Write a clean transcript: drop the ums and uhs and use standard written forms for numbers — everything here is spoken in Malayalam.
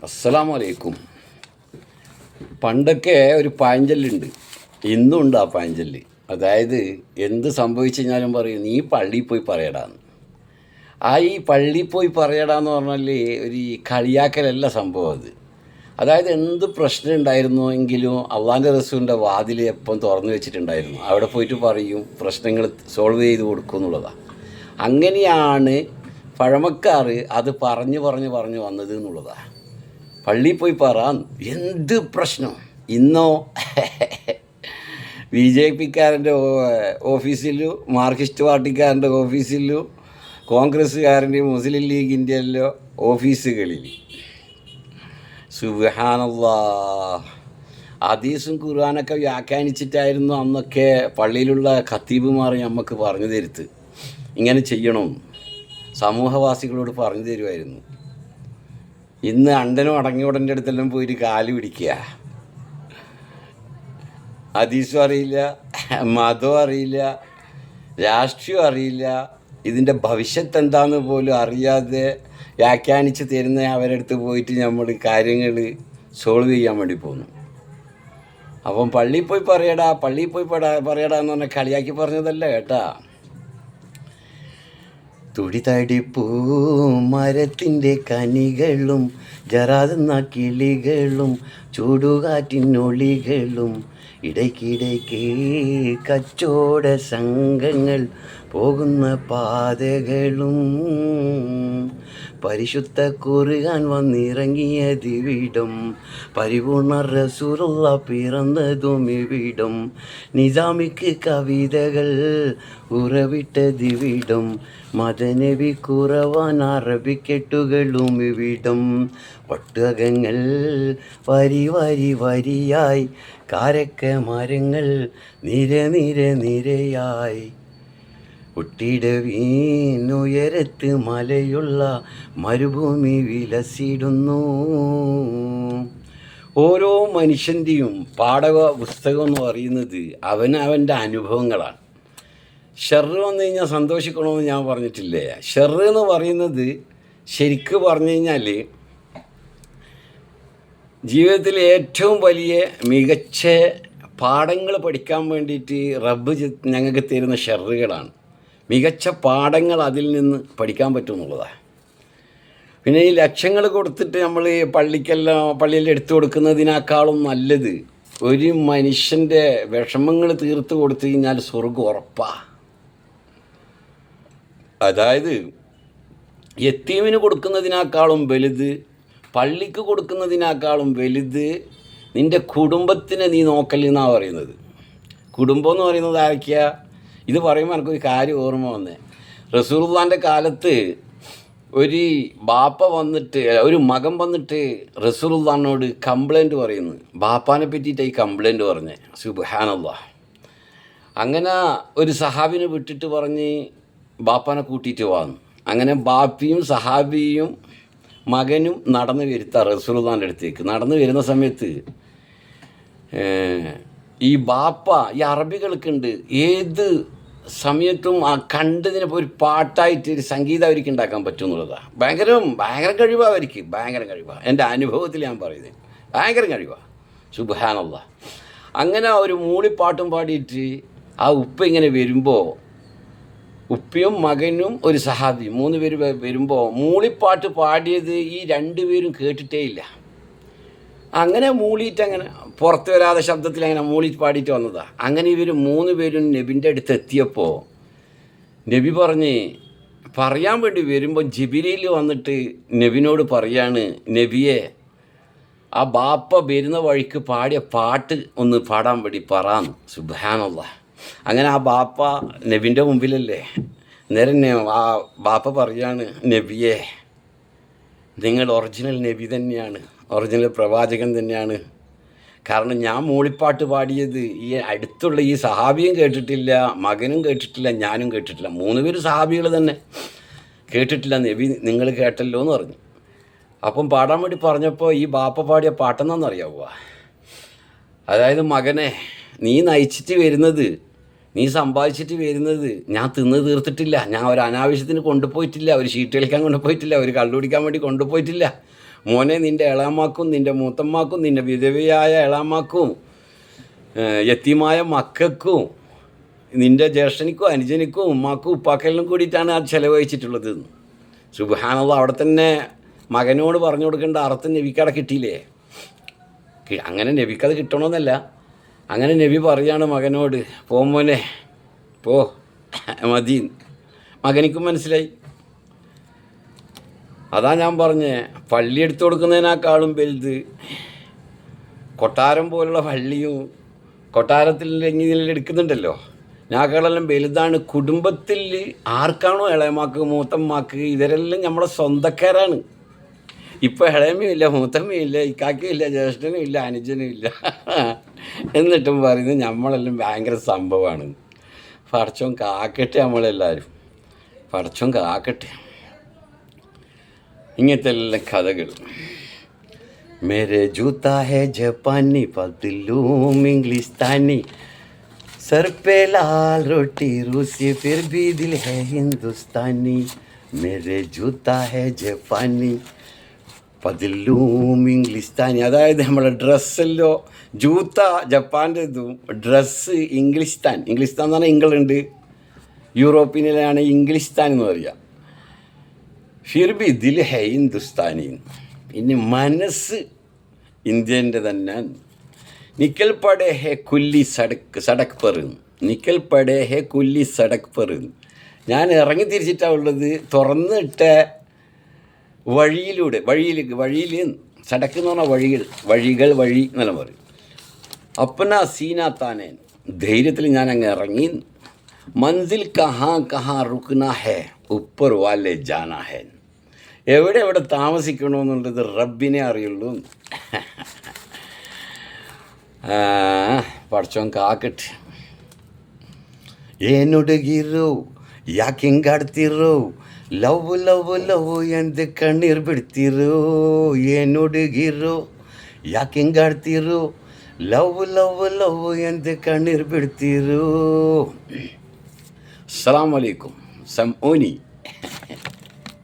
അസ്സലാമു അലൈക്കും. പണ്ടൊക്കെ ഒരു പഴഞ്ചൊല്ലുണ്ട്, ഇന്നും ഉണ്ട് ആ പഴഞ്ചൊല്ല്. അതായത് എന്ത് സംഭവിച്ചു കഴിഞ്ഞാലും പറയും നീ പള്ളിയിൽ പോയി പറയടാന്ന്. ഈ പള്ളിയിൽ പോയി പറയടാന്ന് പറഞ്ഞാൽ ഒരു കളിയാക്കലല്ല സംഭവം അത്. അതായത് എന്ത് പ്രശ്നം ഉണ്ടായിരുന്നു എങ്കിലും അള്ളാൻ്റെ റസൂലിൻ്റെ വാതിൽ എപ്പം തുറന്നു വെച്ചിട്ടുണ്ടായിരുന്നു, അവിടെ പോയിട്ട് പറയും, പ്രശ്നങ്ങൾ സോൾവ് ചെയ്ത് കൊടുക്കും എന്നുള്ളതാണ്. അങ്ങനെയാണ് പഴമക്കാർ അത് പറഞ്ഞു പറഞ്ഞു പറഞ്ഞു വന്നത് എന്നുള്ളതാണ്. പള്ളിയിൽ പോയി പറ എന്ത് പ്രശ്നം. ഇന്നോ ബി ജെ പിക്കാരൻ്റെ ഓഫീസിലും മാർക്സിസ്റ്റ് പാർട്ടിക്കാരൻ്റെ ഓഫീസിലും കോൺഗ്രസ്സുകാരൻ്റെയും മുസ്ലിം ലീഗിൻ്റെ എല്ലാം ഓഫീസുകളിൽ സുബ്ഹാനല്ലാഹ് ഹദീസും ഖുർആനൊക്കെ വ്യാഖ്യാനിച്ചിട്ടായിരുന്നു അന്നൊക്കെ പള്ളിയിലുള്ള ഖത്തീബുമാർ നമുക്ക് പറഞ്ഞു തരുത്ത് ഇങ്ങനെ ചെയ്യണം, സമൂഹവാസികളോട് പറഞ്ഞു തരുമായിരുന്നു. ഇന്ന് അണ്ടനും അടങ്ങിയോടൻ്റെ അടുത്തെല്ലാം പോയിട്ട് കാല് പിടിക്കുക. ഹദീസും അറിയില്ല, മതവും അറിയില്ല, രാഷ്ട്രീയവും അറിയില്ല, ഇതിൻ്റെ ഭവിഷ്യത്ത് എന്താണെന്ന് പോലും അറിയാതെ വ്യാഖ്യാനിച്ച് തരുന്ന അവരുടെ അടുത്ത് പോയിട്ട് നമ്മൾ കാര്യങ്ങൾ സോൾവ് ചെയ്യാൻ വേണ്ടി പോകുന്നു. അപ്പം പള്ളിയിൽ പോയി പറയടാ, പള്ളിയിൽ പോയി പറയടാ എന്ന് പറഞ്ഞാൽ കളിയാക്കി പറഞ്ഞതല്ല കേട്ടാ. തുടിതടിപ്പൂ മരത്തിൻ്റെ കനികളും ജറാതെന്ന കിളികളും ചൂടുകാറ്റിനൊളികളും ഇടയ്ക്കിടയ്ക്ക് കച്ചോട സംഘങ്ങൾ പോകുന്ന പാതകളും പരിശുദ്ധ ഖുർആൻ വന്നിറങ്ങിയതിവിടം, പരിപൂർണ റസൂലുള്ള പിറന്നതും ഇവിടം, നിസാമിക്ക് കവിതകൾ ഉറവിട്ടതിവിടം, മദനബി ഖുർആൻ അറബിക്കെട്ടുകളും ഇവിടം, ഒട്ടകങ്ങൾ വരി വരി വരിയായി, കാരക്ക മരങ്ങൾ നിര നിര നിരയായി, ഒട്ടിടവീനുയരത്ത് മലയുള്ള മരുഭൂമി വിലസിടുന്നു. ഓരോ മനുഷ്യൻ്റെയും പാഠക പുസ്തകം എന്ന് പറയുന്നത് അവനവൻ്റെ അനുഭവങ്ങളാണ്. ഷെറ് വന്നു കഴിഞ്ഞാൽ സന്തോഷിക്കണമെന്ന് ഞാൻ പറഞ്ഞിട്ടില്ലേ. ഷെറ് എന്ന് പറയുന്നത് ശരിക്ക് പറഞ്ഞു കഴിഞ്ഞാൽ ജീവിതത്തിൽ ഏറ്റവും വലിയ മികച്ച പാഠങ്ങൾ പഠിക്കാൻ വേണ്ടിയിട്ട് റബ്ബ് ഞങ്ങൾക്ക് തരുന്ന ഷെറുകളാണ്. മികച്ച പാഠങ്ങൾ അതിൽ നിന്ന് പഠിക്കാൻ പറ്റും എന്നുള്ളതാണ്. പിന്നെ ഈ ലക്ഷങ്ങൾ കൊടുത്തിട്ട് നമ്മൾ പള്ളിയിൽ എടുത്തു കൊടുക്കുന്നതിനേക്കാളും നല്ലത് ഒരു മനുഷ്യൻ്റെ വിഷമങ്ങൾ തീർത്ത് കൊടുത്തു കഴിഞ്ഞാൽ സ്വർഗ്ഗം ഉറപ്പാണ്. അതായത് യത്തീമിന് കൊടുക്കുന്നതിനേക്കാളും വലുത്, പള്ളിക്ക് കൊടുക്കുന്നതിനേക്കാളും വലുത് നിൻ്റെ കുടുംബത്തിനെ നീ നോക്കലെന്നാണ് പറയുന്നത്. കുടുംബം എന്ന് പറയുന്നത് ആരൊക്കെയാ? ഇത് പറയുമ്പോൾ എനിക്കൊരു കാര്യം ഓർമ്മ വന്നേ. റസൂലുള്ളാഹിൻ്റെ കാലത്ത് ഒരു മകൻ വന്നിട്ട് റസൂലുള്ളാഹിനോട് കംപ്ലൈൻറ്റ് പറയുന്നു. ബാപ്പാനെ പറ്റിയിട്ട് ഈ കംപ്ലൈൻറ്റ് പറഞ്ഞേ. സുബ്ഹാനല്ലാഹ്. അങ്ങനെ ഒരു സഹാബിനെ വിട്ടിട്ട് പറഞ്ഞ് ബാപ്പാനെ കൂട്ടിയിട്ട് വന്നു. അങ്ങനെ ബാപ്പിയും സഹാബിയും മകനും നടന്നു വരുത്താ റസൂലുള്ളാഹിൻ്റെ അടുത്തേക്ക്. നടന്നു വരുന്ന സമയത്ത് ഈ ബാപ്പ, ഈ അറബികൾക്കുണ്ട് ഏത് സമയത്തും ആ കണ്ടതിനെ ഒരു പാട്ടായിട്ട് ഒരു സംഗീതം അവർക്ക് ഉണ്ടാക്കാൻ പറ്റും എന്നുള്ളതാണ്. ഭയങ്കര കഴിവാണ് അവർക്ക്, ഭയങ്കര കഴിവാണ്. എൻ്റെ അനുഭവത്തിൽ ഞാൻ പറയുന്നത് ഭയങ്കര കഴിവാണ്. സുബ്ഹാനല്ലാഹ്. അങ്ങനെ ഒരു മൂളിപ്പാട്ടും പാടിയിട്ട് ആ ഉപ്പ ഇങ്ങനെ വരുമ്പോൾ, ഉപ്പയും മകനും ഒരു സഹാബിയും 3 പേര് വരുമ്പോൾ മൂളിപ്പാട്ട് പാടിയത് ഈ 2 പേരും കേട്ടിട്ടേ ഇല്ല. അങ്ങനെ മൂളിയിട്ട് അങ്ങനെ പുറത്ത് വരാതെ ശബ്ദത്തിൽ അങ്ങനെ മൂളിയിട്ട് പാടിയിട്ട് വന്നതാണ്. അങ്ങനെ ഇവർ 3 പേരും നബിൻ്റെ അടുത്ത് എത്തിയപ്പോൾ നബി പറയാൻ വേണ്ടി വരുമ്പോൾ ജിബ്രീൽ വന്നിട്ട് നബിനോട് പറയാണ്, നബിയെ ആ ബാപ്പ വരുന്ന വഴിക്ക് പാടിയ പാട്ട് ഒന്ന് പാടാൻ വേണ്ടി പറയാന്ന്. സുബ്ഹാനല്ലാഹ്. അങ്ങനെ ആ ബാപ്പ നബിൻ്റെ മുമ്പിലല്ലേ. നേരം ആ ബാപ്പ പറയാണ്, നബിയെ നിങ്ങൾ ഒറിജിനൽ നബി തന്നെയാണ്, ഒറിജിനൽ പ്രവാചകൻ തന്നെയാണ്. കാരണം ഞാൻ മൂളിപ്പാട്ട് പാടിയത് ഈ അടുത്തുള്ള ഈ സഹാബിയും കേട്ടിട്ടില്ല, മകനും കേട്ടിട്ടില്ല, ഞാനും കേട്ടിട്ടില്ല. 3 പേര് സഹാബികൾ തന്നെ കേട്ടിട്ടില്ല. നബി നിങ്ങൾ കേട്ടല്ലോ എന്ന് പറഞ്ഞു. അപ്പം പാടാൻ വേണ്ടി പറഞ്ഞപ്പോൾ ഈ ബാപ്പ പാടിയ പാട്ടെന്നാണെന്നറിയാവുക. അതായത് മകനെ, നീ നയിച്ചിട്ട് വരുന്നത്, നീ സമ്പാദിച്ചിട്ട് വരുന്നത് ഞാൻ തിന്ന് തീർത്തിട്ടില്ല. ഞാൻ ഒരു അനാവശ്യത്തിന് കൊണ്ടുപോയിട്ടില്ല, ഒരു ഷീറ്റ് കളിക്കാൻ കൊണ്ടുപോയിട്ടില്ല, ഒരു കള്ളു കുടിക്കാൻ വേണ്ടി കൊണ്ടുപോയിട്ടില്ല. മോനെ നിൻ്റെ എളാമാക്കും നിൻ്റെ മൂത്തമ്മാക്കും നിൻ്റെ വിധവയായ എളാമാക്കും യത്തീമായ മക്കൾക്കും നിൻ്റെ ജ്യേഷ്ഠനിക്കും അനുജനിക്കും ഉമ്മാക്കും ഉപ്പാക്കെല്ലാം കൂടിയിട്ടാണ് ആ ചിലവഴിച്ചിട്ടുള്ളത്. സുബ്ഹാനല്ലാഹ്, അവിടെ തന്നെ മകനോട് പറഞ്ഞു കൊടുക്കേണ്ട അർത്ഥം നബിക്കടെ കിട്ടിയില്ലേ? അങ്ങനെ നബിക്കത് കിട്ടണമെന്നല്ല, അങ്ങനെ നബി പറയാണ് മകനോട്, പോ മോനെ പോ മതി. മകനിക്കും മനസ്സിലായി. അതാ ഞാൻ പറഞ്ഞേ, പള്ളി എടുത്തു കൊടുക്കുന്നതിനേക്കാളും വലുത് കൊട്ടാരം പോലുള്ള പള്ളിയും കൊട്ടാരത്തിൽ എങ്ങനെ എടുക്കുന്നുണ്ടല്ലോ, ഞാകളെല്ലാം വലുതാണ്. കുടുംബത്തിൽ ആർക്കാണോ ഇളയമാക്ക് മൂത്തമ്മാക്ക് ഇവരെല്ലാം നമ്മളെ സ്വന്തക്കാരാണ്. ഇപ്പോൾ ഇളയമ്മയും ഇല്ല, മൂത്തമ്മയും ഇല്ല, ഇക്കാക്കയും ഇല്ല, ജ്യേഷ്ഠനും ഇല്ല, അനുജനും ഇല്ല. എന്നിട്ടും പറയുന്നത് നമ്മളെല്ലാം ഭയങ്കര സംഭവമാണ്. പടച്ചോൻ കാക്കട്ടെ, നമ്മളെല്ലാവരും പടച്ചോൻ കാക്കട്ടെ. ഇങ്ങനത്തെ എല്ലാം കഥകൾ. മേരെ ജൂത്താ ഹേ ജപ്പാനി പതിലൂം ഇംഗ്ലീഷ്താനി സർ പേ ലാൽ റോട്ടി റൂസി ഫിർ ഭി ദിൽ ഹേ ഹിന്ദുസ്ഥാനി മേരെ ജൂത്താ ഹേ ജപ്പാനി പതിലൂം ഇംഗ്ലീഷ്താനി. അതായത് നമ്മളെ ഡ്രസ്സല്ലോ, ജൂത്ത ജപ്പാൻ്റെ ഇതും ഡ്രസ്സ് ഇംഗ്ലീഷ്താൻ. ഇംഗ്ലീഷ്താൻ എന്ന് പറഞ്ഞാൽ ഇംഗ്ലണ്ട്, യൂറോപ്പിനിലാണ് ഇംഗ്ലീഷ്താൻ എന്ന് പറയുക. ഫിർബി ദിൽ ഹെ ഹിന്ദുസ്ഥാനി, പിന്നെ മനസ്സ് ഇന്ത്യൻ്റെ തന്നെ. നിക്കൽ പടേ ഹെ കുല്ലി സടക്ക് പെർ, നിക്കൽ പടേ ഹെ കുല്ലി സടക്ക് പെർ. ഞാൻ ഇറങ്ങി തിരിച്ചിട്ടാണ് ഉള്ളത്, തുറന്നിട്ട വഴിയിലൂടെ, വഴിയിൽ സടക്ക് എന്ന് പറഞ്ഞാൽ വഴി എന്നെല്ലാം പറയും. അപ്പന സീന താനേൻ, ധൈര്യത്തിൽ ഞാൻ അങ്ങ് ഇറങ്ങി. മൻസിൽ കഹാ റുക്ന ഹേ ഉപ്പർ വാലെ ജാന ഹേ. എവിടെ താമസിക്കണമെന്നുള്ളത് റബ്ബിനെ അറിയുള്ളൂ. പടച്ചോൻ കാക്കട്ടെ. ಏನುಡುಗಿರು ಯಾಕೆ ಹಿಂಗಾಡ್ತಿರೋ, ಲವ್ ಲವ್ ಲವ್ ಎಂದು ಕಣ್ಣೀರು ಬಿಡ್ತಿರೋ. ಏನುಡುಗಿರು ಯಾಕೆ ಹಿಂಗಾಡ್ತಿರೋ, ಲವ್ ಲವ್ ಲವ್ ಎಂದು ಕಣ್ಣೀರು ಬಿಡ್ತಿರೋ. ಅಸ್ಸಲಾಮು ಅಲೈಕುಂ. ಸಮೂನಿ.